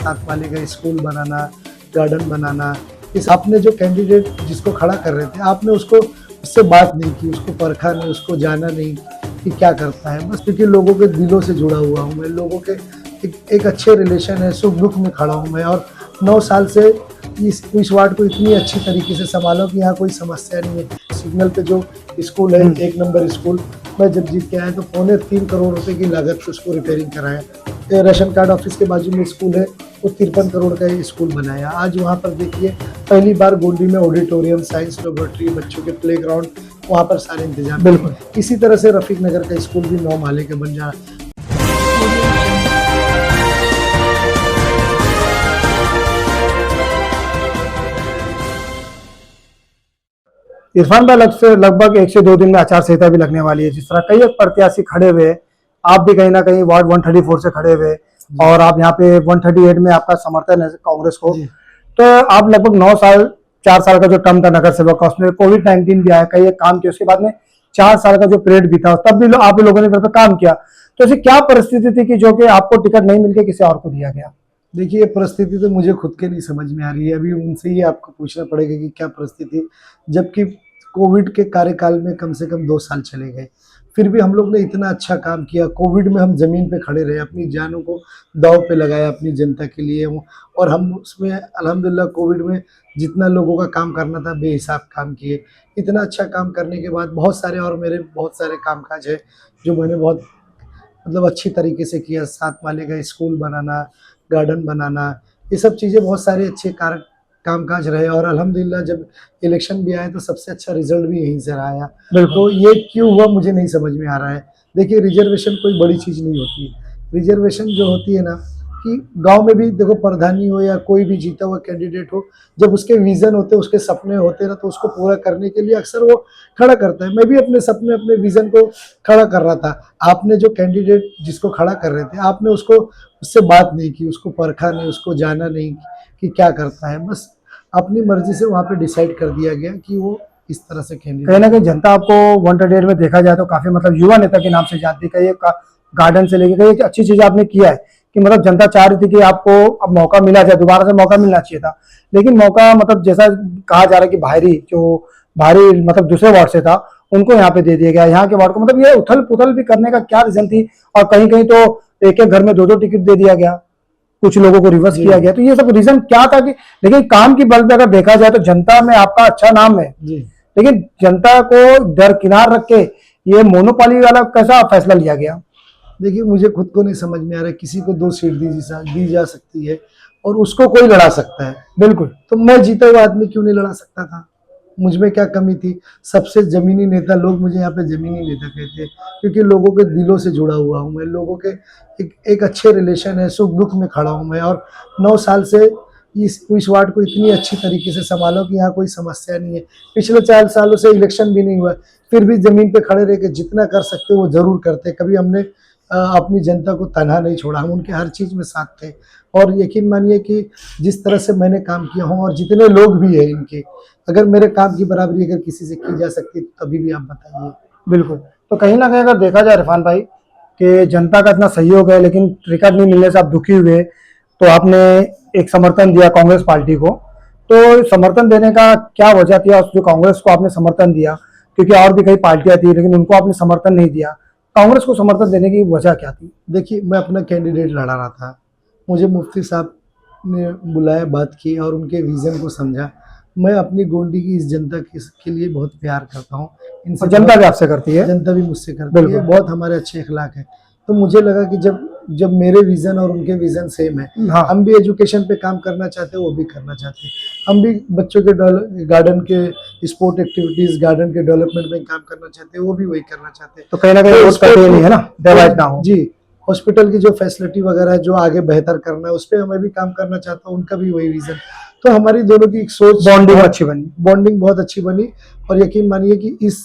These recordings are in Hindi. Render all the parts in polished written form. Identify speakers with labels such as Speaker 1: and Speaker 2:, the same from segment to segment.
Speaker 1: साथ वाले का स्कूल बनाना, गार्डन बनाना, इस आपने जो कैंडिडेट जिसको खड़ा कर रहे थे, आपने उससे बात नहीं की, उसको परखा नहीं, उसको जाना नहीं कि क्या करता है। बस क्योंकि लोगों के दिलों से जुड़ा हुआ हूँ मैं, लोगों के एक अच्छे रिलेशन है, सुख दुख में खड़ा हूँ मैं, और 9 साल से इस वार्ड को इतनी अच्छी तरीके से संभाला कि यहाँ कोई समस्या नहीं है। सिग्नल पे जो स्कूल है, 1 नंबर स्कूल, मैं जब जीत के आया तो 3.25 करोड़ रुपए की लागत से उसको रिपेयरिंग कराया। राशन कार्ड ऑफिस के बाजू में स्कूल है, वो 53 करोड़ का ये स्कूल बनाया। आज वहाँ पर देखिए पहली बार गोंडी में ऑडिटोरियम, साइंस लेबोरेटरी, बच्चों के प्ले ग्राउंड, वहाँ पर सारे इंतजाम। बिल्कुल इसी तरह से रफीक नगर का स्कूल भी 9 माले के बन जा।
Speaker 2: इरफान भाई लगभग 1 से 2 दिन में आचार संहिता भी लगने वाली है। जिस तरह कई प्रत्याशी खड़े हुए, आप भी कहीं ना कहीं वार्ड 134 से खड़े हुए और आप यहाँ पे 138 में आपका समर्थन है कांग्रेस को, तो आप लगभग 9 साल 4 साल का जो टर्म था नगर सेवक का, उसमें कोविड-19 भी आया, कई एक काम किया, उसके बाद में 4 साल का जो पीरियड भी था तब भी आप लोगों ने घर पर काम किया। तो ऐसी क्या परिस्थिति थी कि जो कि आपको टिकट नहीं मिलकर किसी और को दिया गया?
Speaker 1: देखिए ये परिस्थिति तो मुझे खुद के नहीं समझ में आ रही है, अभी उनसे ही आपको पूछना पड़ेगा कि क्या परिस्थिति, जबकि कोविड के कार्यकाल में कम से कम 2 साल चले गए, फिर भी हम लोग ने इतना अच्छा काम किया। कोविड में हम ज़मीन पे खड़े रहे, अपनी जानों को दांव पे लगाया अपनी जनता के लिए, और हम उसमें अल्हम्दुलिल्लाह कोविड में जितना लोगों का काम करना था बेहिसाब काम किए। इतना अच्छा काम करने के बाद बहुत सारे और मेरे बहुत सारे कामकाज है जो मैंने बहुत मतलब अच्छी तरीके से किया। साथ वाले का स्कूल बनाना, गार्डन बनाना, ये सब चीज़ें बहुत सारे अच्छे कामकाज रहे, और अल्हम्दुलिल्लाह जब इलेक्शन भी आए तो सबसे अच्छा रिजल्ट भी यहीं से आया। तो ये क्यों हुआ मुझे नहीं समझ में आ रहा है। देखिए रिजर्वेशन कोई बड़ी चीज़ नहीं होती। रिजर्वेशन जो होती है ना, कि गांव में भी देखो प्रधानी हो या कोई भी जीता हुआ कैंडिडेट हो, जब उसके विज़न होते, उसके सपने होते ना, तो उसको पूरा करने के लिए अक्सर वो खड़ा करता है। मैं भी अपने सपने, अपने विज़न को खड़ा कर रहा था। आपने जो कैंडिडेट जिसको खड़ा कर रहे थे, आपने उससे बात नहीं की, उसको परखा नहीं, उसको जाना नहीं कि क्या करता है। बस अपनी मर्जी से वहाँ पे डिसाइड कर दिया गया कि वो इस तरह से
Speaker 2: कहीं
Speaker 1: कैंडिडेट।
Speaker 2: ना कहीं जनता आपको 138 में देखा जाए तो काफी मतलब युवा नेता के नाम से जानती है। कई गार्डन से लेके कई अच्छी चीज आपने किया है कि मतलब जनता चाह रही थी कि आपको अब मौका मिला जाए, दोबारा से मौका मिलना चाहिए था, लेकिन मौका मतलब जैसा कहा जा रहा है कि भारी मतलब दूसरे वार्ड से था, उनको यहाँ पे दे दिया गया। यहाँ के वार्ड को मतलब ये उथल पुथल भी करने का क्या रीजन थी? और कहीं कहीं तो एक एक घर में 2-2 टिकट दे दिया गया, कुछ लोगों को रिवर्स किया गया। तो ये सब रीजन क्या था कि, लेकिन काम की बल पे अगर देखा जाए तो जनता में आपका अच्छा नाम है, लेकिन जनता को दरकिनार रख के ये मोनोपोली वाला कैसा फैसला लिया गया?
Speaker 1: देखिए मुझे खुद को नहीं समझ में आ रहा है। किसी को 2 सीट दी जा सकती है और उसको कोई लड़ा सकता है। बिल्कुल, तो मैं जीता हुआ आदमी क्यों नहीं लड़ा सकता था? मुझ में क्या कमी थी? सबसे जमीनी नेता, लोग मुझे यहाँ पे जमीनी नेता कहते हैं क्योंकि लोगों के दिलों से जुड़ा हुआ हूँ मैं, लोगों के एक अच्छे रिलेशन है, सुख दुख में खड़ा हूँ मैं, और 9 साल से इस वार्ड को इतनी अच्छी तरीके से संभाला कि यहाँ कोई समस्या नहीं है। पिछले 4 सालों से इलेक्शन भी नहीं हुआ, फिर भी जमीन पे खड़े रह के जितना कर सकते वो जरूर करते। कभी हमने अपनी जनता को तनहा नहीं छोड़ा, हम उनके हर चीज़ में साथ थे। और यकीन मानिए कि जिस तरह से मैंने काम किया हूँ और जितने लोग भी हैं इनके, अगर मेरे काम की बराबरी अगर किसी से की जा सकती तो तभी भी आप बताइए।
Speaker 2: बिल्कुल, तो कहीं ना कहीं अगर देखा जाए इरफान भाई कि जनता का इतना सहयोग है लेकिन टिकट नहीं मिलने से आप दुखी हुए, तो आपने एक समर्थन दिया कांग्रेस पार्टी को। तो समर्थन देने का क्या वजह थी? और जो कांग्रेस को आपने समर्थन दिया, क्योंकि और भी कई पार्टियां थी लेकिन उनको आपने समर्थन नहीं दिया, कांग्रेस को समर्थन देने की वजह क्या थी?
Speaker 1: देखिए मैं अपना कैंडिडेट लड़ा रहा था, मुझे मुफ्ती साहब ने बुलाया, बात की और उनके विज़न को समझा। मैं अपनी गोंडी की इस जनता के लिए बहुत प्यार करता हूँ। इनसे
Speaker 2: जनता भी आपसे करती है,
Speaker 1: जनता भी मुझसे करती है, बहुत हमारे अच्छे अखलाक हैं। तो मुझे लगा कि जब मेरे विज़न और उनके विज़न सेम है, हाँ। हम भी एजुकेशन पे काम करना चाहते हैं, वो भी करना चाहते हैं। हम भी बच्चों के गार्डन के स्पोर्ट एक्टिविटीज़, गार्डन के डेवलपमेंट में काम करना चाहते हैं, वो भी वही करना चाहते हैं।
Speaker 2: तो कहीं ना कहीं नहीं है ना, डिवाइड ना हो।
Speaker 1: जी, हॉस्पिटल की जो फैसिलिटी वगैरह जो आगे बेहतर करना है, उस पर मैं भी काम करना चाहता हूँ, उनका भी वही विज़न। तो हमारी दोनों की एक सोच, बॉन्डिंग बहुत अच्छी बनी। और यकीन मानिए कि इस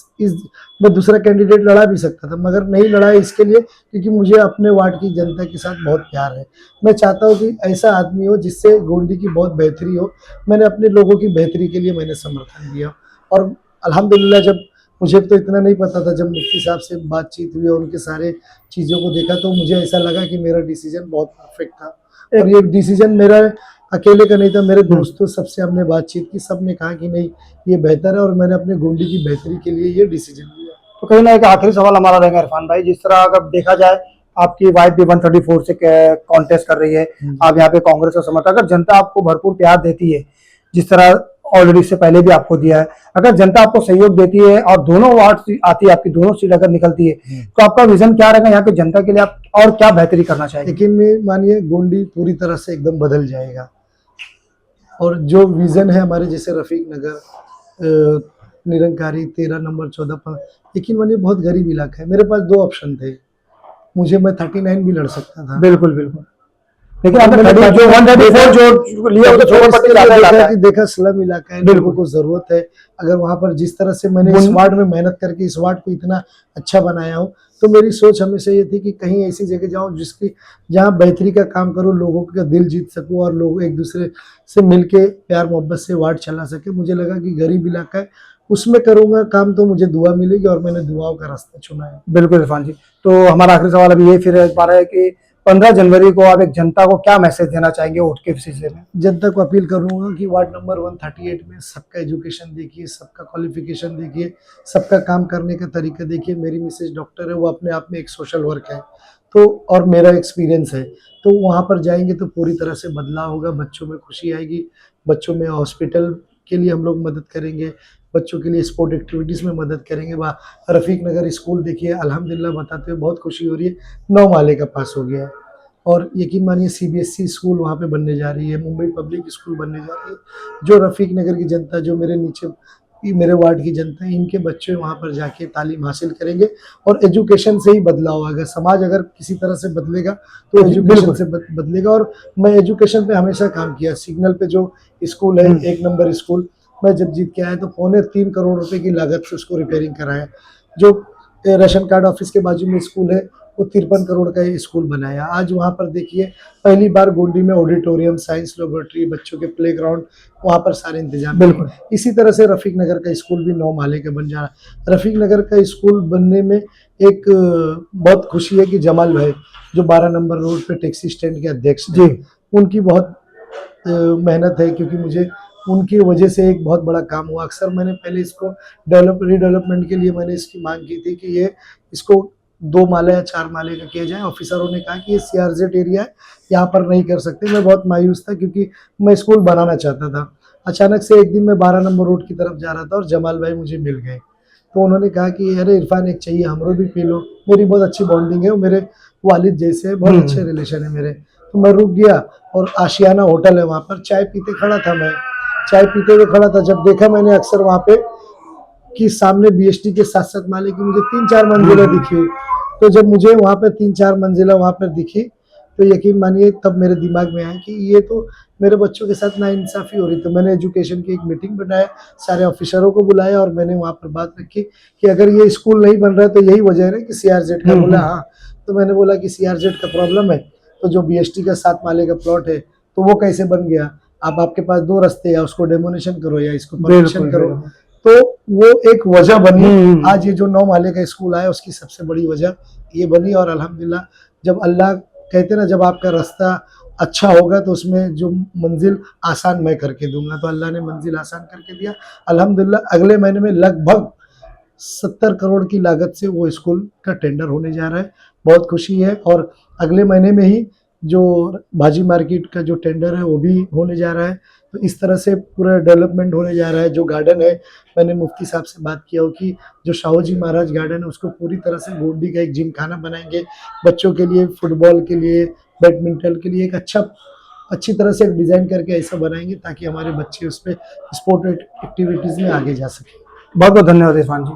Speaker 1: मैं दूसरा कैंडिडेट लड़ा भी सकता था, मगर नहीं लड़ा इसके लिए क्योंकि मुझे अपने वार्ड की जनता के साथ बहुत प्यार है। मैं चाहता हूँ कि ऐसा आदमी हो जिससे गोंडी की बहुत बेहतरी हो। मैंने अपने लोगों की बेहतरी के लिए मैंने समर्थन दिया, और अल्हम्दुलिल्लाह जब मुझे तो इतना नहीं पता था, जब मुफ्ती साहब से बातचीत हुई और उनके सारे चीज़ों को देखा तो मुझे ऐसा लगा कि मेरा डिसीजन बहुत परफेक्ट था। और ये डिसीजन मेरा अकेले का नहीं था, मेरे दोस्तों सबसे हमने बातचीत की, सबने कहा कि नहीं ये बेहतर है, और मैंने अपने गोंडी की बेहतरी के लिए ये डिसीजन लिया।
Speaker 2: तो कहीं ना एक आखिरी सवाल हमारा रहेगा इरफान भाई, जिस तरह अगर देखा जाए आपकी वाइफ भी 134 से कॉन्टेस्ट कर रही है, आप यहाँ पे कांग्रेस का समर्थक, अगर जनता आपको भरपूर प्यार देती है जिस तरह ऑलरेडी से पहले भी आपको दिया है, अगर जनता आपको सहयोग देती है और दोनों वार्ड आती है आपकी, दोनों सीट अगर निकलती है, तो आपका विजन क्या रहेगा यहाँ की जनता के लिए, आप और क्या बेहतरी करना चाहेंगे?
Speaker 1: लेकिन मानिए गोंडी पूरी तरह से एकदम बदल जाएगा, और जो विजन है हमारे, जैसे रफीक नगर, निरंकारी 13 नंबर 14 पर, लेकिन मानिए बहुत गरीब इलाका है, मेरे पास 2 ऑप्शन थे, मैं 39 भी लड़ सकता था।
Speaker 2: बिल्कुल बिल्कुल, लेकिन आपने जो 134 जो लिया वो तो छोटा पट्टी ज्यादा इलाका है।
Speaker 1: देखा स्लम इलाका है, लोगों को जरूरत है, अगर वहां पर जिस तरह से मैंने इस वार्ड में मेहनत करके इस वार्ड को इतना अच्छा बनाया हूँ, तो मेरी सोच हमेशा ये थी कि कहीं ऐसी जगह जाऊं जहाँ बेहतरी का काम करूं, लोगों का दिल जीत सकूं, और लोग एक दूसरे से मिलके प्यार मोहब्बत से वार्ड चला सके। मुझे लगा कि गरीब इलाका है, उसमें करूंगा काम तो मुझे दुआ मिलेगी, और मैंने दुआओं का रास्ता चुना है।
Speaker 2: बिल्कुल इरफान जी, तो हमारा आखिरी सवाल अभी ये फिर एक बार है कि 15 जनवरी को आप एक जनता को क्या मैसेज देना चाहेंगे वोट के सिलसिले में?
Speaker 1: जनता को अपील करूंगा कि वार्ड नंबर 138 में सबका एजुकेशन देखिए, सबका क्वालिफिकेशन देखिए, सबका काम करने का तरीका देखिए। मेरी मिसेज डॉक्टर है, वो अपने आप में एक सोशल वर्क है, तो और मेरा एक्सपीरियंस है, तो वहाँ पर जाएंगे तो पूरी तरह से बदलाव होगा, बच्चों में खुशी आएगी, बच्चों में हॉस्पिटल के लिए हम लोग मदद करेंगे, बच्चों के लिए स्पोर्ट एक्टिविटीज़ में मदद करेंगे। वहाँ रफीक नगर स्कूल देखिए, अल्हम्दुलिल्लाह बताते हुए बहुत खुशी हो रही है, 9 माले का पास हो गया है, और यकीन मानिए CBSE स्कूल वहाँ पे बनने जा रही है, मुंबई पब्लिक स्कूल बनने जा रही है। जो रफीक नगर की जनता, जो मेरे नीचे मेरे वार्ड की जनता है, इनके बच्चे वहाँ पर जाके तालीम हासिल करेंगे, और एजुकेशन से ही बदलाव आएगा। समाज अगर किसी तरह से बदलेगा तो एजुकेशन से बदलेगा, और मैं एजुकेशन पे हमेशा काम किया। सिग्नल पे जो स्कूल है 1 नंबर स्कूल, मैं जब जीत के आया तो 3.25 करोड़ रुपए की लागत से उसको रिपेयरिंग कराया। जो राशन कार्ड ऑफिस के बाजू में स्कूल है, वो 53 करोड़ का स्कूल बनाया। आज वहाँ पर देखिए पहली बार गोंडी में ऑडिटोरियम, साइंस लेबोरेटरी, बच्चों के प्ले ग्राउंड, वहाँ पर सारे इंतजाम।
Speaker 2: बिल्कुल
Speaker 1: इसी तरह से रफीक नगर का स्कूल भी 9 माले का बन जा रहा है। रफीक नगर का स्कूल बनने में एक बहुत खुशी है कि जमाल भाई, जो 12 नंबर रोड पे टैक्सी स्टैंड के अध्यक्ष जी, उनकी बहुत मेहनत है, क्योंकि मुझे उनकी वजह से एक बहुत बड़ा काम हुआ। अक्सर मैंने पहले इसको रीडेवलपमेंट के लिए मैंने इसकी मांग की थी कि ये इसको 2 माले या 4 माले का किया जाए। ऑफिसरों ने कहा कि ये CRZ एरिया है, यहाँ पर नहीं कर सकते। मैं बहुत मायूस था, क्योंकि मैं स्कूल बनाना चाहता था। अचानक से एक दिन मैं 12 नंबर रोड की तरफ जा रहा था, और जमाल भाई मुझे मिल गए, तो उन्होंने कहा कि अरे इरफान एक चाहिए, हमरो भी पी लो। मेरी बहुत अच्छी बॉन्डिंग है, मेरे वालिद जैसे बहुत अच्छे रिलेशन है मेरे। तो मैं रुक गया, और आशियाना होटल है वहाँ पर, चाय पीते खड़ा था। मैं चाय पीते हुए खड़ा था, जब देखा मैंने अक्सर वहाँ पे कि सामने BST के 7-7 माले की मुझे 3-4 मंजिलें दिखी। तो जब मुझे वहाँ पर 3-4 मंजिला वहाँ पर दिखी, तो यकीन मानिए तब मेरे दिमाग में आया कि ये तो मेरे बच्चों के साथ नाइंसाफ़ी हो रही। तो मैंने एजुकेशन की एक मीटिंग बनाया, सारे ऑफिसरों को बुलाया, और मैंने वहाँ पर बात रखी कि अगर ये स्कूल नहीं बन रहा है तो यही वजह है ना कि CRZ का। बोला हाँ। तो मैंने बोला कि CRZ का प्रॉब्लम है, तो जो BST का 7 माले का प्लॉट है तो वो कैसे बन गया? अब आपके पास 2 रास्ते, या उसको डेमोनेशन करो या इसको परमिशन करो। तो वो एक वजह बनी। आज ये जो 9 माले का स्कूल आया, उसकी सबसे बड़ी वजह ये बनी। और अल्हम्दुलिल्लाह, जब अल्लाह कहते ना, जब आपका रास्ता अच्छा होगा तो उसमें जो मंजिल आसान मैं करके दूंगा, तो अल्लाह ने मंजिल आसान करके दिया। अल्हम्दुलिल्लाह अगले महीने में लगभग 70 करोड़ की लागत से वो स्कूल का टेंडर होने जा रहा है। बहुत खुशी है, और अगले महीने में ही जो भाजी मार्केट का जो टेंडर है वो भी होने जा रहा है। तो इस तरह से पूरा डेवलपमेंट होने जा रहा है। जो गार्डन है, मैंने मुफ्ती साहब से बात किया हो कि जो शाहू जी महाराज गार्डन है, उसको पूरी तरह से गोंडी का एक जिम खाना बनाएंगे, बच्चों के लिए, फुटबॉल के लिए, बैडमिंटन के लिए एक अच्छी तरह से डिज़ाइन करके ऐसा बनाएंगे ताकि हमारे बच्चे उस पर स्पोर्ट एक्टिविटीज़ में आगे जा सकें।
Speaker 2: बहुत बहुत धन्यवाद इरफान जी।